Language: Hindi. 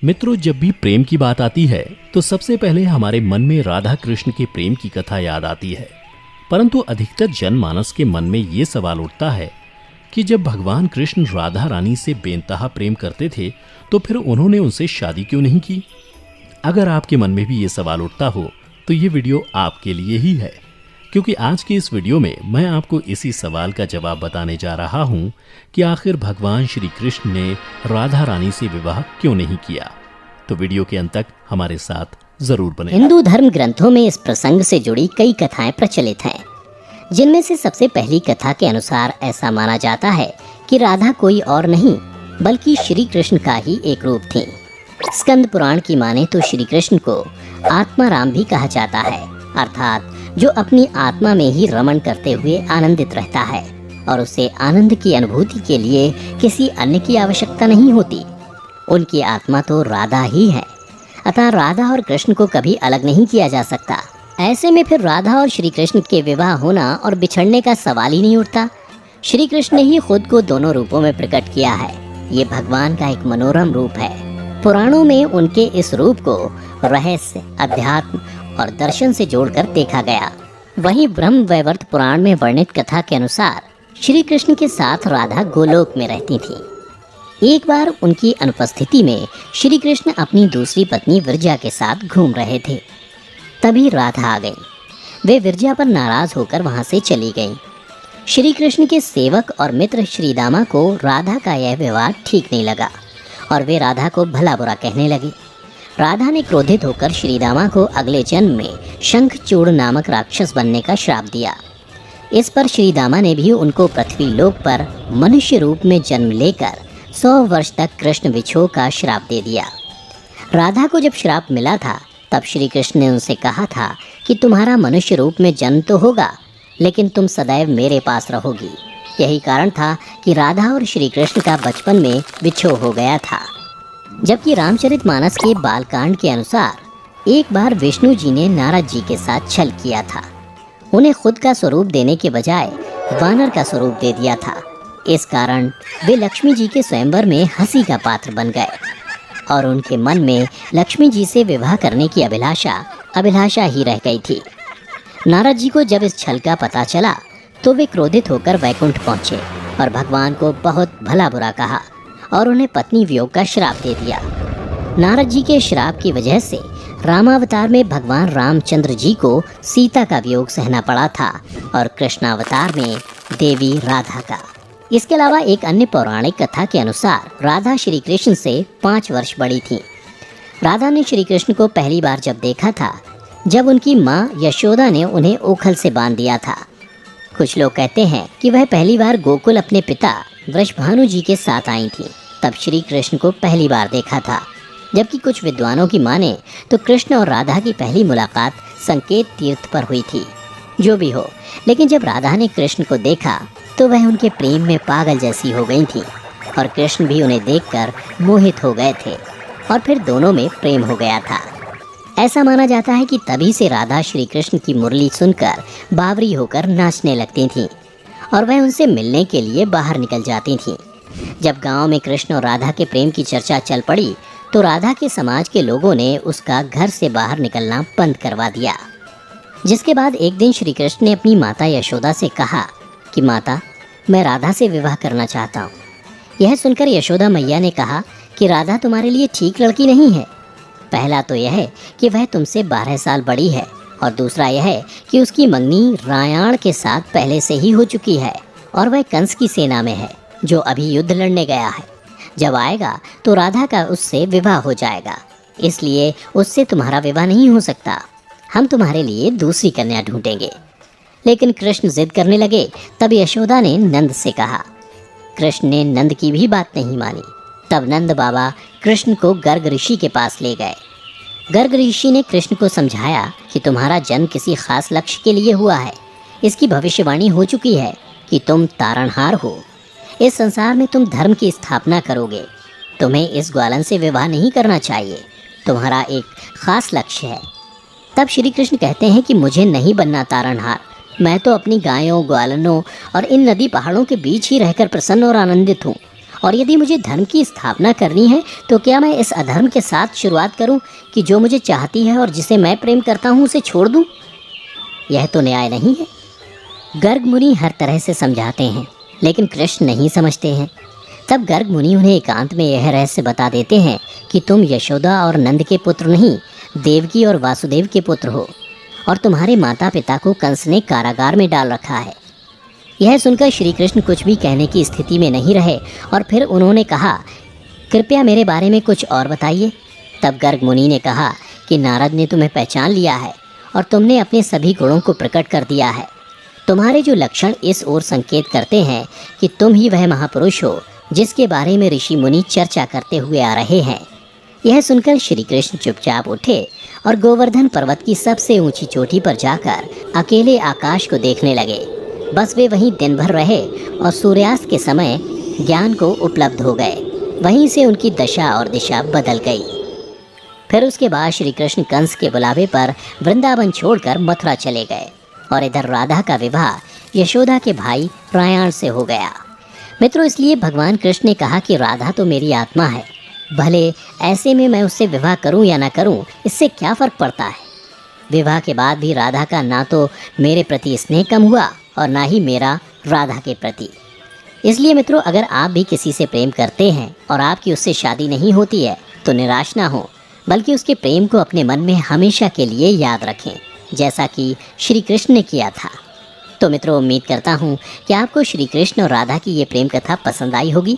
मित्रों, जब भी प्रेम की बात आती है तो सबसे पहले हमारे मन में राधा कृष्ण के प्रेम की कथा याद आती है। परंतु अधिकतर जनमानस के मन में ये सवाल उठता है कि जब भगवान कृष्ण राधा रानी से बेनतहा प्रेम करते थे तो फिर उन्होंने उनसे शादी क्यों नहीं की। अगर आपके मन में भी ये सवाल उठता हो तो ये वीडियो आपके लिए ही है, क्योंकि आज की इस वीडियो में मैं आपको इसी सवाल का जवाब बताने जा रहा हूं कि आखिर भगवान श्री कृष्ण ने राधा रानी से विवाह क्यों नहीं किया। तो वीडियो के अंत तक हमारे साथ जरूर बने। हिंदू धर्म ग्रंथों में इस प्रसंग से जुड़ी कई कथाएं प्रचलित हैं, जिनमें से सबसे पहली कथा के अनुसार ऐसा माना जाता है कि राधा कोई और नहीं बल्कि श्री कृष्ण का ही एक रूप थी। स्कंद पुराण की माने तो श्री कृष्ण को आत्मा राम भी कहा जाता है, अर्थात जो अपनी आत्मा में ही रमण करते हुए आनंदित रहता है और उसे आनंद की अनुभूति के लिए किसी अन्य की आवश्यकता नहीं होती। उनकी आत्मा तो राधा ही है, अतः राधा और कृष्ण को कभी अलग नहीं किया जा सकता। ऐसे में फिर राधा और श्री कृष्ण के विवाह होना और बिछड़ने का सवाल ही नहीं उठता। श्री कृष्ण ने ही खुद को दोनों रूपों में प्रकट किया है। ये भगवान का एक मनोरम रूप है। पुराणों में उनके इस रूप को रहस्य, अध्यात्म और दर्शन से जोड़कर देखा गया। वहीं ब्रह्म वैवर्त पुराण में वर्णित कथा के अनुसार श्री कृष्ण के साथ राधा गोलोक में रहती थी। एक बार उनकी अनुपस्थिति में श्री कृष्ण अपनी दूसरी पत्नी विरजा के साथ घूम रहे थे। तभी राधा आ गई। वे विरजा पर नाराज होकर वहां से चली गईं। श्री कृष्ण के सेवक और मित्र श्रीदामा को राधा का यह व्यवहार ठीक नहीं लगा और वे राधा को भला बुरा कहने लगे। राधा ने क्रोधित होकर श्रीदामा को अगले जन्म में शंखचूड़ नामक राक्षस बनने का श्राप दिया। इस पर श्रीदामा ने भी उनको पृथ्वी लोक पर मनुष्य रूप में जन्म लेकर 100 वर्ष तक कृष्ण विछोह का श्राप दे दिया। राधा को जब श्राप मिला था तब श्री कृष्ण ने उनसे कहा था कि तुम्हारा मनुष्य रूप में जन्म तो होगा, लेकिन तुम सदैव मेरे पास रहोगी। यही कारण था कि राधा और श्री कृष्ण का बचपन में विछोह हो गया था। जबकि रामचरितमानस के बालकांड के अनुसार एक बार विष्णु जी ने नारद जी के साथ छल किया था। उन्हें खुद का स्वरूप देने के बजाय वानर का स्वरूप दे दिया था। इस कारण वे लक्ष्मी जी के स्वयंवर में हंसी का पात्र बन गए और उनके मन में लक्ष्मी जी से विवाह करने की अभिलाषा ही रह गई थी। नारद जी को जब इस छल का पता चला तो वे क्रोधित होकर वैकुंठ पहुँचे और भगवान को बहुत भला बुरा कहा और उन्हें पत्नी वियोग का श्राप दे दिया। नारद जी के श्राप की वजह से रामावतार में भगवान रामचंद्र जी को सीता का वियोग सहना पड़ा था और कृष्णावतार में देवी राधा का। इसके अलावा एक अन्य पौराणिक कथा के अनुसार राधा श्री कृष्ण से 5 वर्ष बड़ी थी। राधा ने श्री कृष्ण को पहली बार जब देखा था जब उनकी माँ यशोदा ने उन्हें ओखल से बांध दिया था। कुछ लोग कहते हैं कि वह पहली बार गोकुल अपने पिता वृषभानु जी के साथ आई थी, तब श्री कृष्ण को पहली बार देखा था। जबकि कुछ विद्वानों की माने तो कृष्ण और राधा की पहली मुलाकात संकेत तीर्थ पर हुई थी। जो भी हो, लेकिन जब राधा ने कृष्ण को देखा तो वह उनके प्रेम में पागल जैसी हो गई थी और कृष्ण भी उन्हें देखकर मोहित हो गए थे और फिर दोनों में प्रेम हो गया था। ऐसा माना जाता है कि तभी से राधा श्री कृष्ण की मुरली सुनकर बावरी होकर नाचने लगती थीं और वह उनसे मिलने के लिए बाहर निकल जाती थीं। जब गांव में कृष्ण और राधा के प्रेम की चर्चा चल पड़ी तो राधा के समाज के लोगों ने उसका घर से बाहर निकलना बंद करवा दिया। जिसके बाद एक दिन श्री कृष्ण ने अपनी माता यशोदा से कहा कि माता, मैं राधा से विवाह करना चाहता हूँ। यह सुनकर यशोदा मैया ने कहा कि राधा तुम्हारे लिए ठीक लड़की नहीं है। पहला तो यह है कि वह तुमसे 12 साल बड़ी है और दूसरा यह है कि उसकी मंगनी रायाण के साथ पहले से ही हो चुकी है और वह कंस की सेना में है जो अभी युद्ध लड़ने गया है। जब आएगा तो राधा का उससे विवाह हो जाएगा, इसलिए उससे तुम्हारा विवाह नहीं हो सकता। हम तुम्हारे लिए दूसरी कन्या ढूंढेंगे। लेकिन कृष्ण जिद करने लगे। तब यशोदा ने नंद से कहा। कृष्ण ने नंद की भी बात नहीं मानी। तब नंद बाबा कृष्ण को गर्ग ऋषि के पास ले गए। गर्ग ऋषि ने कृष्ण को समझाया कि तुम्हारा जन्म किसी खास लक्ष्य के लिए हुआ है। इसकी भविष्यवाणी हो चुकी है कि तुम तारणहार हो। इस संसार में तुम धर्म की स्थापना करोगे। तुम्हें इस ग्वालन से विवाह नहीं करना चाहिए। तुम्हारा एक खास लक्ष्य है। तब श्री कृष्ण कहते हैं कि मुझे नहीं बनना तारणहार। मैं तो अपनी गायों, ग्वालनों और इन नदी पहाड़ों के बीच ही रहकर प्रसन्न और आनंदित हूँ और यदि मुझे धर्म की स्थापना करनी है तो क्या मैं इस अधर्म के साथ शुरुआत करूं कि जो मुझे चाहती है और जिसे मैं प्रेम करता हूं उसे छोड़ दूं? यह तो न्याय नहीं है। गर्ग मुनि हर तरह से समझाते हैं, लेकिन कृष्ण नहीं समझते हैं। तब गर्ग मुनि उन्हें एकांत में यह रहस्य बता देते हैं कि तुम यशोदा और नंद के पुत्र नहीं, देवकी और वासुदेव के पुत्र हो, और तुम्हारे माता पिता को कंस ने कारागार में डाल रखा है। यह सुनकर श्री कृष्ण कुछ भी कहने की स्थिति में नहीं रहे और फिर उन्होंने कहा, कृपया मेरे बारे में कुछ और बताइए। तब गर्ग मुनि ने कहा कि नारद ने तुम्हें पहचान लिया है और तुमने अपने सभी गुणों को प्रकट कर दिया है। तुम्हारे जो लक्षण इस ओर संकेत करते हैं कि तुम ही वह महापुरुष हो जिसके बारे में ऋषि मुनि चर्चा करते हुए आ रहे हैं। यह सुनकर श्री कृष्ण चुपचाप उठे और गोवर्धन पर्वत की सबसे ऊंची चोटी पर जाकर अकेले आकाश को देखने लगे। बस वे वहीं दिन भर रहे और सूर्यास्त के समय ज्ञान को उपलब्ध हो गए। वहीं से उनकी दशा और दिशा बदल गई। फिर उसके बाद श्री कृष्ण कंस के बुलावे पर वृंदावन छोड़कर मथुरा चले गए और इधर राधा का विवाह यशोदा के भाई प्रायाण से हो गया। मित्रों, इसलिए भगवान कृष्ण ने कहा कि राधा तो मेरी आत्मा है, भले ऐसे में मैं उससे विवाह करूं या ना करूं, इससे क्या फ़र्क पड़ता है। विवाह के बाद भी राधा का ना तो मेरे प्रति स्नेह कम हुआ और ना ही मेरा राधा के प्रति। इसलिए मित्रों, अगर आप भी किसी से प्रेम करते हैं और आपकी उससे शादी नहीं होती है तो निराश ना हो, बल्कि उसके प्रेम को अपने मन में हमेशा के लिए याद रखें, जैसा कि श्री कृष्ण ने किया था। तो मित्रों, उम्मीद करता हूँ कि आपको श्री कृष्ण और राधा की ये प्रेम कथा पसंद आई होगी।